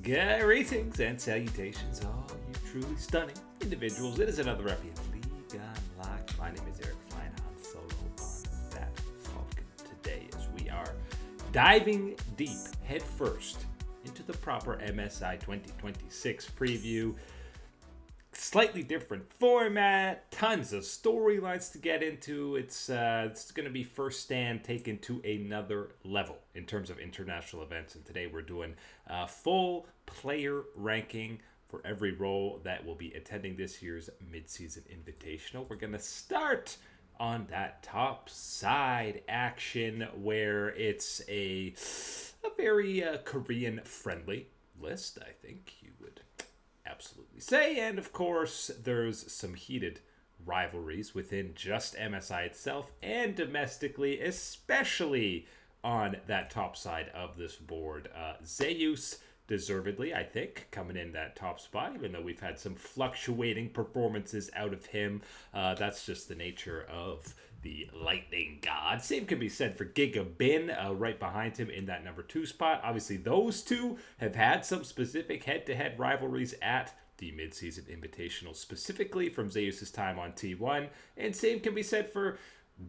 Greetings and salutations, all you truly stunning individuals. It is another episode of League Unlocked. My name is Eric flying Han Solo on that Falcon today as we are diving deep head first into the proper MSI 2026 preview. Slightly different format, tons of storylines to get into. It's going to be first stand taken to another level in terms of international events. And today we're doing full player ranking for every role that will be attending this year's midseason invitational. We're going to start on that top side action where it's a very Korean friendly list, I think you would absolutely say. And of course, there's some heated rivalries within just MSI itself and domestically, especially on that top side of this board. Zeus, deservedly, I think, coming in that top spot, even though we've had some fluctuating performances out of him. That's just the nature of the lightning god. Same could be said for Giga Bin, right behind him in that number 2 spot. Obviously, those two have had some specific head-to-head rivalries at the midseason invitational, specifically from Zeus's time on T1. And same can be said for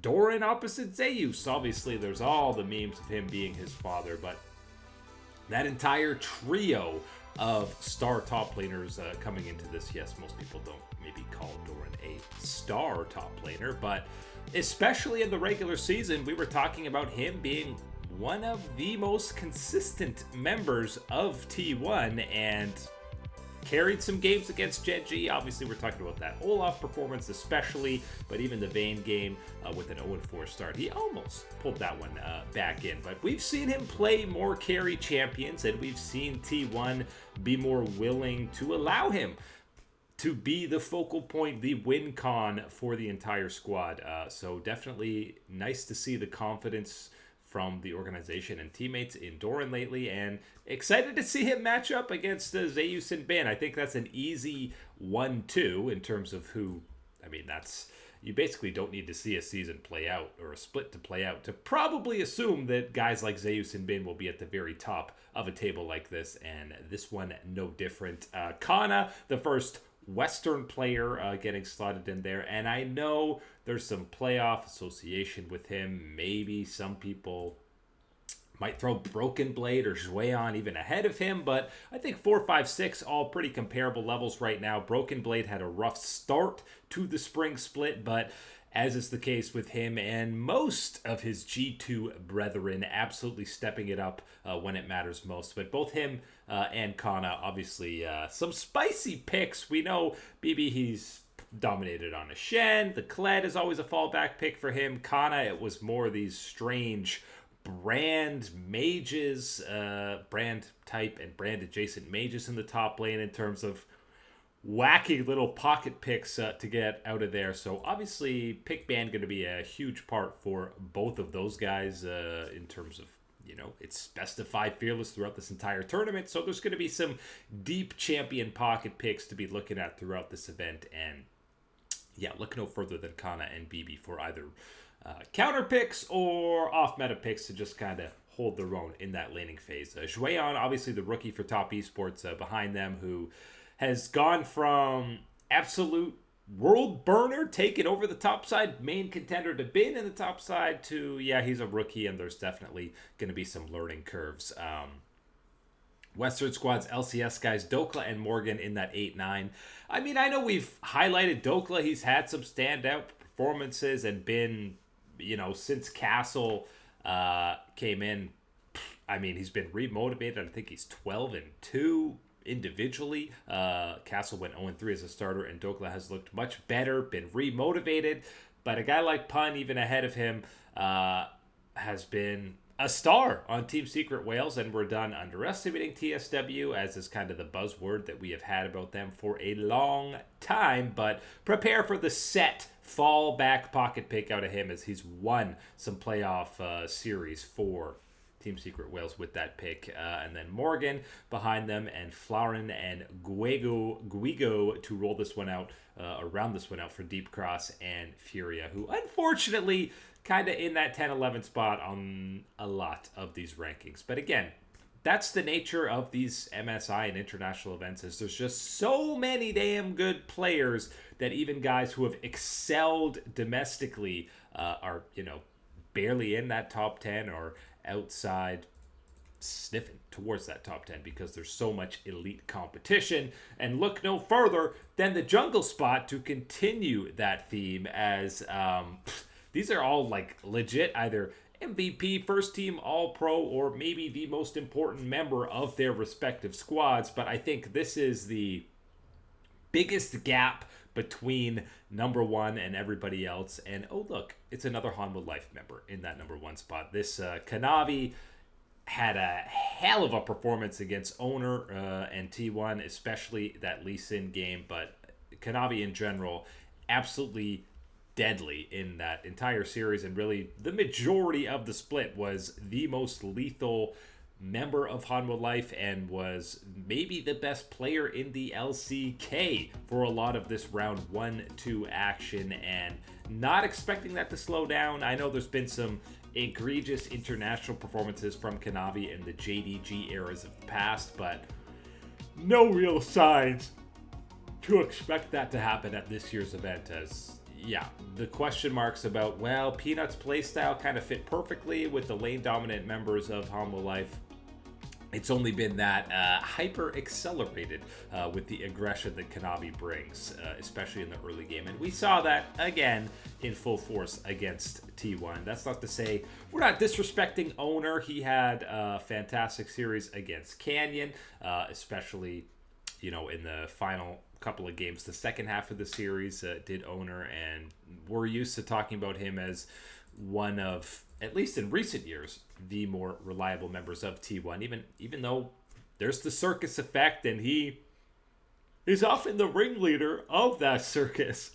Doran opposite Zeus. Obviously, there's all the memes of him being his father, but that entire trio of star top laners coming into this. Yes, most people don't maybe call Doran a star top laner, but especially in the regular season, we were talking about him being one of the most consistent members of T1 and carried some games against Genji. Obviously, we're talking about that Olaf performance especially, but even the Vayne game with an 0-4 start, he almost pulled that one back in. But we've seen him play more carry champions, and we've seen T1 be more willing to allow him to be the focal point, the win con for the entire squad. So definitely nice to see the confidence from the organization and teammates in Doran lately, and excited to see him match up against Zeus and Bin. I think that's an easy 1-2 in terms of who, I mean, that's, you basically don't need to see a season play out or a split to play out to probably assume that guys like Zeus and Bin will be at the very top of a table like this, and this one no different. Kana, the first Western player getting slotted in there, and I know there's some playoff association with him. Maybe some people might throw Broken Blade or Jueon even ahead of him, but I think 4, 5, 6 all pretty comparable levels right now. Broken Blade had a rough start to the spring split, but as is the case with him and most of his G2 brethren, absolutely stepping it up when it matters most. But both him and Kana, obviously, some spicy picks. We know BB, he's dominated on a Shen. The Kled is always a fallback pick for him. Kana, it was more these strange brand mages, brand type and brand adjacent mages in the top lane in terms of wacky little pocket picks to get out of there. So obviously pick ban going to be a huge part for both of those guys in terms of, you know, it's best of 5 fearless throughout this entire tournament. So there's going to be some deep champion pocket picks to be looking at throughout this event. And yeah, look no further than Kana and BB for either counter picks or off meta picks to just kind of hold their own in that laning phase. Jueon, obviously the rookie for top esports behind them, who has gone from absolute world burner, taking over the top side, main contender to Bin in the top side, to, yeah, he's a rookie and there's definitely going to be some learning curves. Western squads, LCS guys, Dokla and Morgan in that 8-9. I mean, I know we've highlighted Dokla. He's had some standout performances and been, you know, since Castle came in, I mean, he's been remotivated. I think he's 12-2. Individually, Castle went 0-3 as a starter, and Dokla has looked much better, been remotivated. But a guy like Pun, even ahead of him, has been a star on Team Secret Wales, and we're done underestimating TSW, as is kind of the buzzword that we have had about them for a long time. But prepare for the set fallback pocket pick out of him, as he's won some playoff series for Team Secret Wales with that pick. And then Morgan behind them, and Flaren and Guigo to roll this one out, round this one out for Deep Cross and Furia, who unfortunately kind of in that 10-11 spot on a lot of these rankings. But again, that's the nature of these MSI and international events, is there's just so many damn good players that even guys who have excelled domestically are, barely in that top 10 or outside sniffing towards that top 10 because there's so much elite competition. And look no further than the jungle spot to continue that theme, as these are all like legit either MVP, first team All-Pro, or maybe the most important member of their respective squads. But I think this is the biggest gap between number one and everybody else. And oh look, it's another Hanwha Life member in that number one spot. This Kanavi had a hell of a performance against Owner and T1, especially that Lee Sin game. But Kanavi in general, absolutely deadly in that entire series. And really, the majority of the split was the most lethal member of Hanwha Life and was maybe the best player in the LCK for a lot of this round 1-2 action. And not expecting that to slow down. I know there's been some egregious international performances from Kanavi in the JDG eras of the past, but no real signs to expect that to happen at this year's event. As the question marks about, well, Peanut's playstyle kind of fit perfectly with the lane dominant members of Hanwha Life. It's only been that hyper accelerated with the aggression that Kanavi brings, especially in the early game. And we saw that again in full force against T1. That's not to say we're not disrespecting Owner. He had a fantastic series against Canyon, especially, in the final couple of games. The second half of the series did Owner, and we're used to talking about him as one of, at least in recent years, the more reliable members of T1, even though there's the circus effect, and he is often the ringleader of that circus.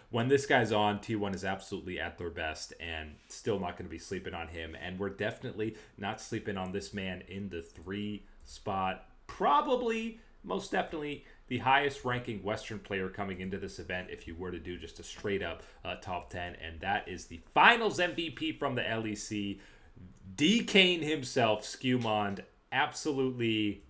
When this guy's on, T1 is absolutely at their best, and still not going to be sleeping on him. And we're definitely not sleeping on this man in the 3 spot. Probably, most definitely, the highest ranking Western player coming into this event if you were to do just a straight up top 10. And that is the finals MVP from the LEC, D-Kane himself, Skewmond. Absolutely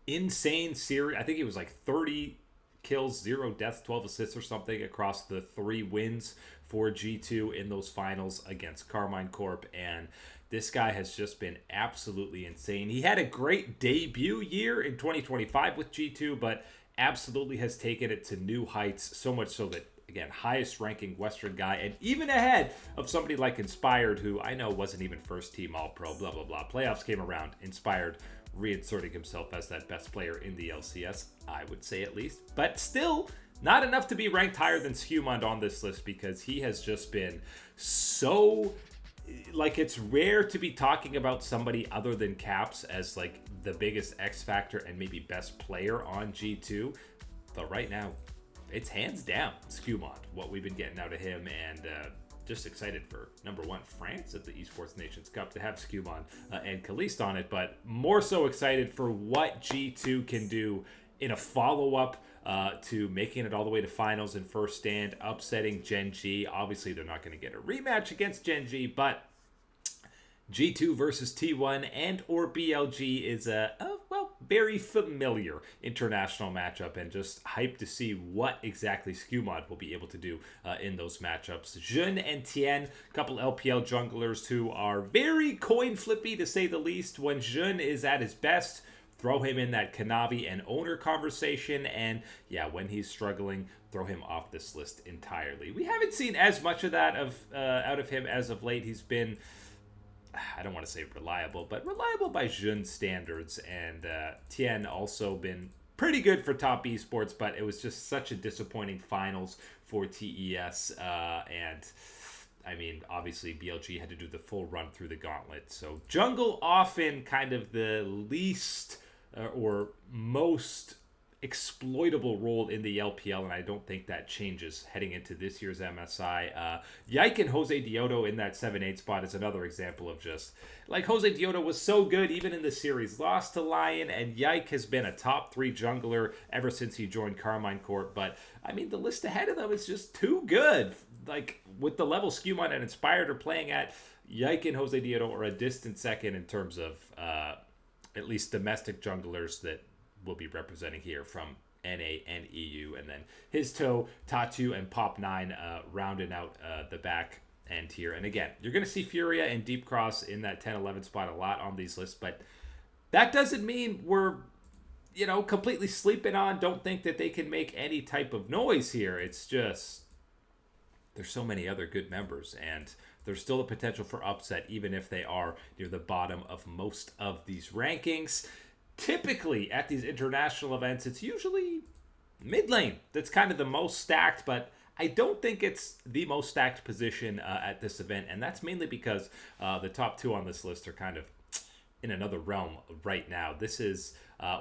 insane series. I think it was like 30 kills, 0 deaths, 12 assists or something across the 3 wins for G2 in those finals against Carmine Corp. And this guy has just been absolutely insane. He had a great debut year in 2025 with G2, but absolutely has taken it to new heights, so much so that, again, highest ranking Western guy, and even ahead of somebody like Inspired, who I know wasn't even first team All-Pro, blah, blah, blah. Playoffs came around, Inspired reinserting himself as that best player in the LCS, I would say at least. But still, not enough to be ranked higher than Skewmond on this list, because he has just been so... Like, it's rare to be talking about somebody other than Caps as, like, the biggest X factor and maybe best player on G2. But right now, it's hands down Skewmond, what we've been getting out of him. And just excited for, number one, France at the Esports Nations Cup to have Skewmond and Kalist on it. But more so excited for what G2 can do in a follow-up to making it all the way to finals and first stand, upsetting Gen G. Obviously, they're not going to get a rematch against Gen G, but G2 versus T1 and or BLG is a very familiar international matchup, and just hyped to see what exactly Skewmond will be able to do in those matchups. Jun and Tien, a couple LPL junglers who are very coin flippy to say the least. When Jun is at his best, throw him in that Kanavi and Owner conversation, and when he's struggling, throw him off this list entirely. We haven't seen as much of that out of him as of late. He's been, I don't want to say reliable, but reliable by Jun standards, and Tien also been pretty good for top esports, but it was just such a disappointing finals for TES, and I mean, obviously BLG had to do the full run through the gauntlet. So jungle often kind of the least or most exploitable role in the LPL, and I don't think that changes heading into this year's MSI. Yike and Jose Dioto in that 7-8 spot is another example of just, like, Jose Dioto was so good even in the series, lost to Lion, and Yike has been a top 3 jungler ever since he joined Carmine Corp. But I mean, the list ahead of them is just too good. Like, with the level Skewmond and Inspired are playing at, Yike and Jose Dioto are a distant second in terms of at least domestic junglers that will be representing here from NA and EU. And then his toe, Tatu, and Pop9 rounding out the back end here. And again, you're going to see Furia and Deep Cross in that 10-11 spot a lot on these lists, but that doesn't mean we're, completely sleeping on, don't think that they can make any type of noise here. It's just, there's so many other good members, and there's still a potential for upset, even if they are near the bottom of most of these rankings. Typically, at these international events, it's usually mid lane that's kind of the most stacked, but I don't think it's the most stacked position at this event, and that's mainly because the top two on this list are kind of in another realm right now. This is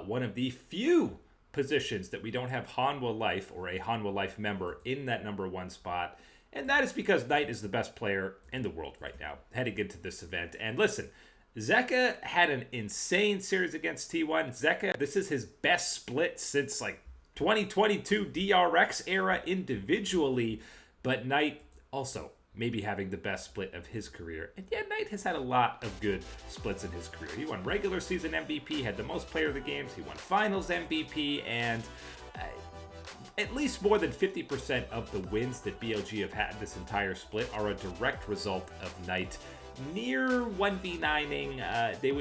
one of the few positions that we don't have Hanwha Life or a Hanwha Life member in that number one spot, and that is because Knight is the best player in the world right now heading into this event. And listen, Zeka had an insane series against T1. Zeka, this is his best split since 2022 DRX era individually, but Knight also maybe having the best split of his career. And yeah, Knight has had a lot of good splits in his career. He won regular season MVP, had the most player of the games, he won finals MVP, and at least more than 50% of the wins that BLG have had this entire split are a direct result of Knight near 1v9ing. They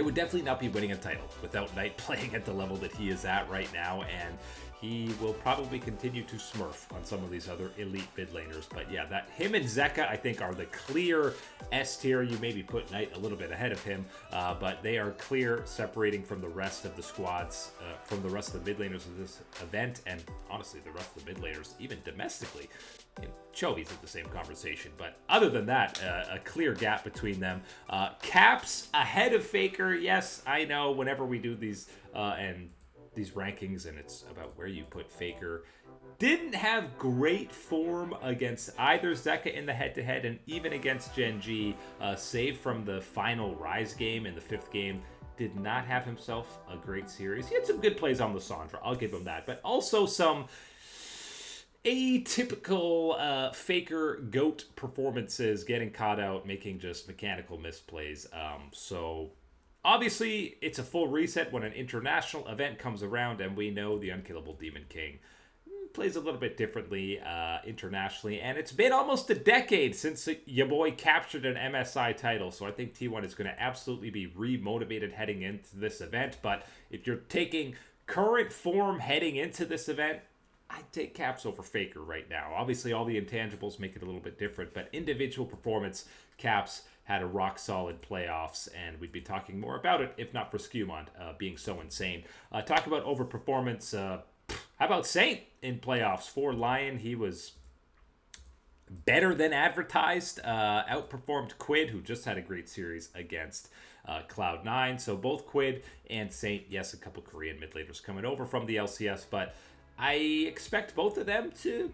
would definitely not be winning a title without Knight playing at the level that he is at right now, and he will probably continue to smurf on some of these other elite mid laners. But yeah, that him and Zeka, I think, are the clear S tier. You maybe put Knight a little bit ahead of him, but they are clear separating from the rest of the squads, from the rest of the mid laners of this event, and honestly, the rest of the mid laners, even domestically. Chovy's in the same conversation, but other than that, a clear gap between them. Caps ahead of Faker. Yes, I know whenever we do these these rankings, and it's about where you put Faker, didn't have great form against either Zeka in the head-to-head and even against Gen G, save from the final Rise game in the 5th game. Did not have himself a great series. He had some good plays on the Sandra, I'll give him that, but also some atypical Faker GOAT performances, getting caught out, making just mechanical misplays. So obviously it's a full reset when an international event comes around, and we know the Unkillable Demon King plays a little bit differently internationally, and it's been almost a decade since your boy captured an MSI title, so I think T1 is going to absolutely be re-motivated heading into this event. But if you're taking current form heading into this event, I'd take Caps over Faker right now. Obviously, all the intangibles make it a little bit different, but individual performance, Caps had a rock-solid playoffs, and we'd be talking more about it if not for Skewmont being so insane. Talk about overperformance. How about Saint in playoffs? For Lion, he was better than advertised. Outperformed Quid, who just had a great series against Cloud9. So both Quid and Saint, yes, a couple Korean mid laners coming over from the LCS, but I expect both of them to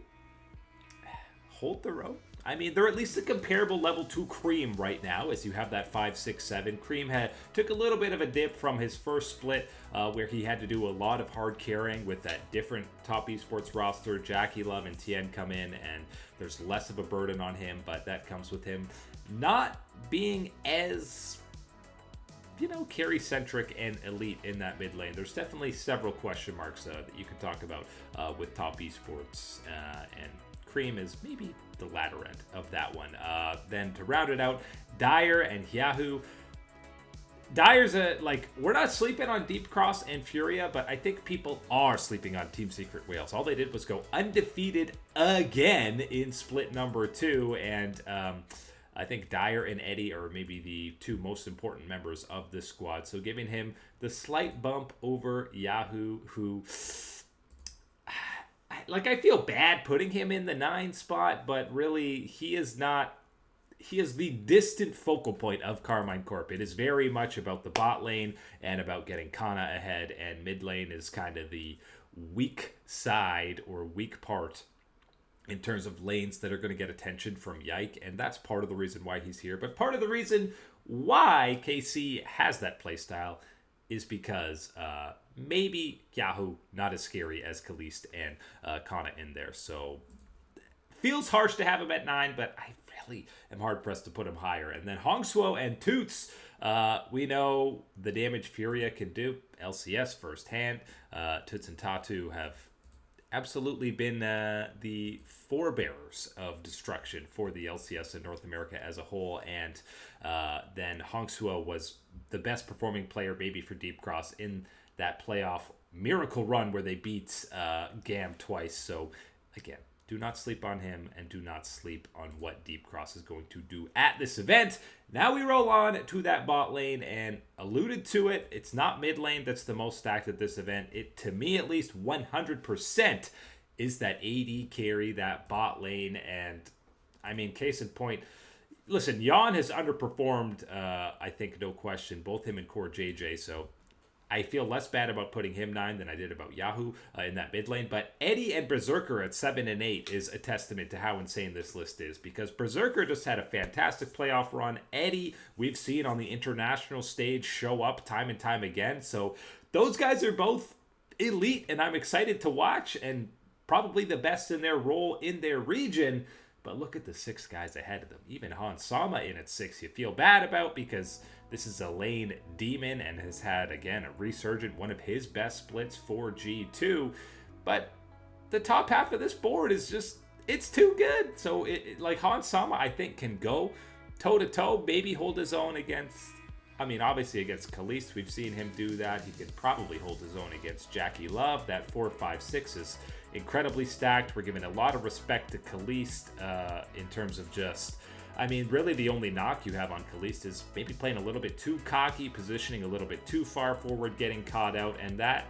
hold their own. I mean, they're at least a comparable level to Cream right now, as you have that 5, 6, 7. Cream took a little bit of a dip from his first split, where he had to do a lot of hard carrying with that different top esports roster. Jackie Love and Tien come in, and there's less of a burden on him, but that comes with him not being as, carry-centric and elite in that mid lane. There's definitely several question marks that you can talk about with top esports, and Cream is maybe the latter end of that one. Then to round it out, Dyer and Yahoo. Dyer's we're not sleeping on Deep Cross and Furia, but I think people are sleeping on Team Secret Whales. All they did was go undefeated again in split number 2, and I think Dyer and Eddie are maybe the two most important members of this squad. So giving him the slight bump over Yahoo, who, I feel bad putting him in the 9 spot, but really he is not. He is the distant focal point of Carmine Corp. It is very much about the bot lane and about getting Kana ahead, and mid lane is kind of the weak side or weak part in terms of lanes that are going to get attention from Yike, and that's part of the reason why he's here. But part of the reason why KC has that playstyle is because maybe Yahoo not as scary as Kalist and Kana in there. So feels harsh to have him at 9, but I really am hard-pressed to put him higher. And then Hongsuo and Toots, we know the damage Furia can do. LCS firsthand. Toots and Tatu have absolutely been the forebearers of destruction for the LCS in North America as a whole. And then Hongsuo was the best performing player maybe for Deep Cross in that playoff miracle run where they beat GAM twice. So again, do not sleep on him, and do not sleep on what Deep Cross is going to do at this event. Now we roll on to that bot lane, and alluded to it, it's not mid lane that's the most stacked at this event. It, to me at least, 100% is that AD carry, that bot lane. And I mean, case in point, listen, Jan has underperformed, I think, no question, both him and Core JJ, so I feel less bad about putting him 9 than I did about Yahoo in that mid lane. But Eddie and Berserker at 7 and 8 is a testament to how insane this list is, because Berserker just had a fantastic playoff run. Eddie, we've seen on the international stage show up time and time again. So those guys are both elite, and I'm excited to watch, and probably the best in their role in their region. But look at the 6 guys ahead of them. Even Han Sama in at 6 you feel bad about, because this is a lane demon and has had, again, a resurgent, one of his best splits for G2. But the top half of this board is just, it's too good. So, like, Han Sama, I think, can go toe-to-toe, maybe hold his own against, I mean, obviously against Kaliste. We've seen him do that. He could probably hold his own against Jackie Love. That 4-5-6 is incredibly stacked. We're giving a lot of respect to Kaliste in terms of just, I mean, really the only knock you have on Kaliste is maybe playing a little bit too cocky, positioning a little bit too far forward, getting caught out, and that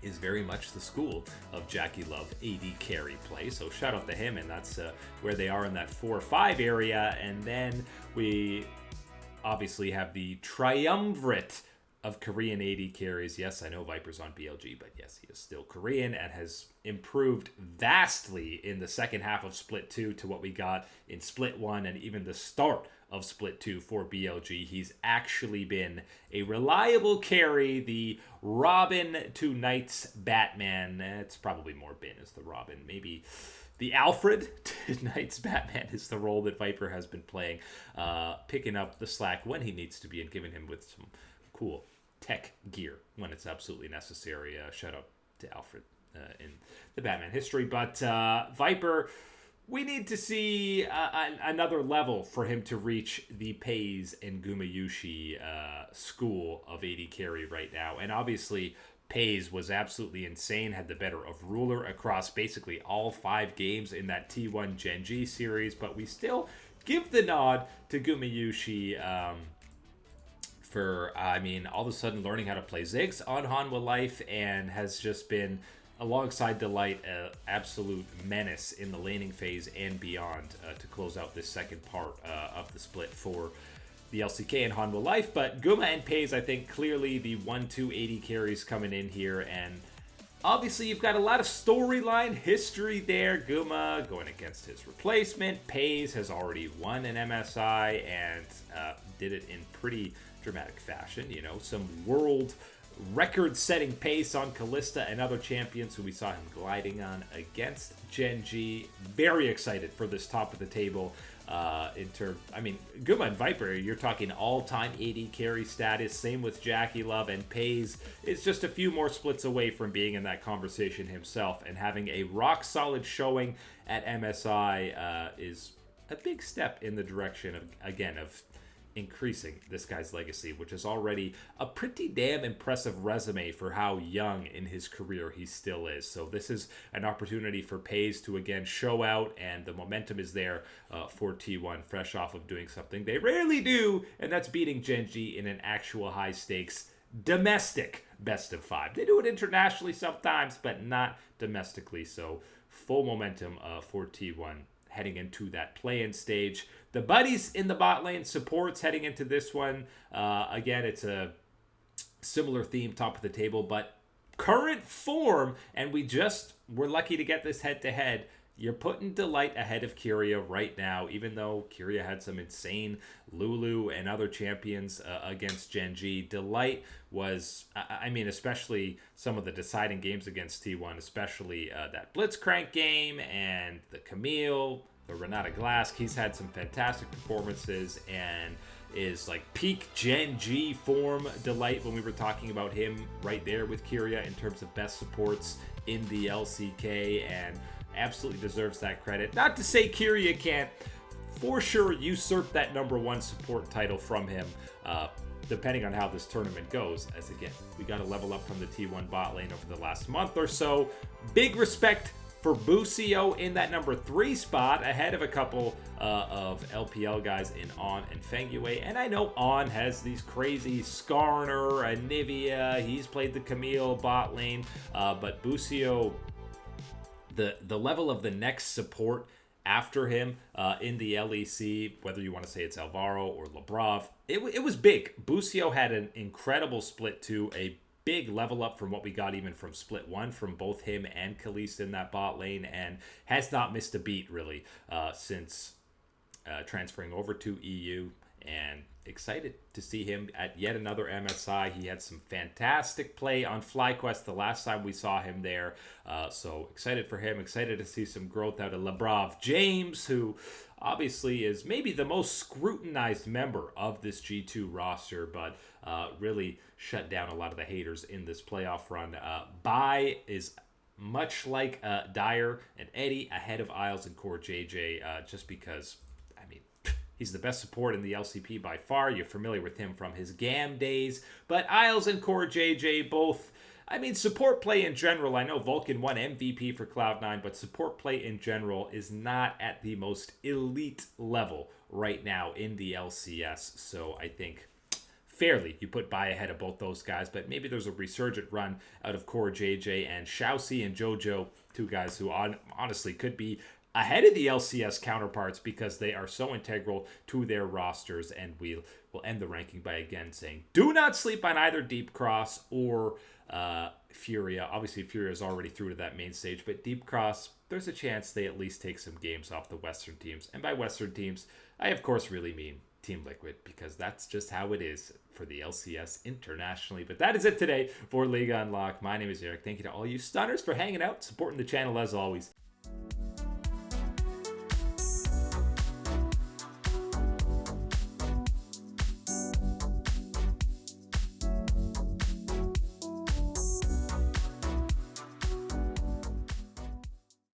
is very much the school of Jackie Love AD carry play. So shout out to him, and that's where they are in that 4-5 area. And then we obviously have the triumvirate of Korean AD carries. Yes, I know Viper's on BLG, but yes, he is still Korean and has improved vastly in the second half of Split 2 to what we got in Split 1 and even the start of Split 2 for BLG. He's actually been a reliable carry, the Robin to Knight's Batman. It's probably more been as the Robin. Maybe the Alfred to Knight's Batman is the role that Viper has been playing, picking up the slack when he needs to be and giving him with some cool tech gear when it's absolutely necessary. Shout out to Alfred in the Batman history. But Viper, we need to see another level for him to reach the Pays and Gumayushi school of AD carry right now. And obviously, Pays was absolutely insane, had the better of Ruler across basically all 5 games in that T1 Genji series. But we still give the nod to Gumayushi for, I mean, all of a sudden learning how to play Ziggs on Hanwha Life, and has just been, alongside Delight, an absolute menace in the laning phase and beyond to close out this second part of the split for the LCK and Hanwha Life. But Guma and Pays, I think, clearly the 1-2 AD carries coming in here, and obviously you've got a lot of storyline history there. Guma going against his replacement. Pays has already won an MSI and did it in pretty dramatic fashion. You know, some world record-setting pace on Kalista and other champions who we saw him gliding on against Genji. Very excited for this top of the table in terms, I mean, Guma and Viper, you're talking all-time AD carry status. Same with Jackie Love, and Pays is just a few more splits away from being in that conversation himself, and having a rock-solid showing at MSI is a big step in the direction of, again, of increasing this guy's legacy, which is already a pretty damn impressive resume for how young in his career he still is. So this is an opportunity for Pays to again show out, and the momentum is there for T1, fresh off of doing something they rarely do, and that's beating Genji in an actual high stakes domestic best of 5. They do it internationally sometimes, but not domestically. So full momentum for T1 heading into that play-in stage. The buddies in the bot lane supports heading into this one. Again, it's a similar theme, top of the table, but current form, and we're lucky to get this head-to-head. you're putting Delight ahead of Kyria right now, even though Kyria had some insane Lulu and other champions against Gen G. Delight was, I mean, especially some of the deciding games against T1, especially that Blitzcrank game and the Camille, the Renata Glask. He's had some fantastic performances and is like peak Gen G form Delight when we were talking about him right there with Kyria in terms of best supports in the LCK, and absolutely deserves that credit. Not to say Kyria can't for sure usurp that #1 support title from him, depending on how this tournament goes, as again, we got to level up from the T1 bot lane over the last month or so. Big respect for Busio in that #3 spot, ahead of a couple of LPL guys in On and Fengyue. And I know On has these crazy Skarner, Anivia, he's played the Camille bot lane, but Busio, the level of the next support after him in the LEC, whether you want to say it's Alvaro or Labrov, it was big. Busio had an incredible split to a big level up from what we got even from split 1 from both him and Khalees in that bot lane, and has not missed a beat really since transferring over to EU. And excited to see him at yet another MSI. He had some fantastic play on FlyQuest the last time we saw him there. So excited for him. Excited to see some growth out of Labrov James, who obviously is maybe the most scrutinized member of this G2 roster, but really shut down a lot of the haters in this playoff run. Bai is much like Dyer and Eddie ahead of Isles and Core JJ, just because, I mean, he's the best support in the LCP by far. You're familiar with him from his GAM days. But Isles and Core JJ both, I mean, support play in general, I know Vulcan won MVP for Cloud9, but support play in general is not at the most elite level right now in the LCS. So I think fairly you put Bai ahead of both those guys, but maybe there's a resurgent run out of Core JJ and Xiaoxi and Jojo, two guys who honestly could be ahead of the LCS counterparts because they are so integral to their rosters. And we'll end the ranking by again saying, do not sleep on either Deep Cross or Furia. Obviously, Furia is already through to that main stage, but Deep Cross, there's a chance they at least take some games off the Western teams. And by Western teams, I of course really mean Team Liquid, because that's just how it is for the LCS internationally. But that is it today for League Unlocked. My name is Eric. Thank you to all you stunners for hanging out, supporting the channel as always.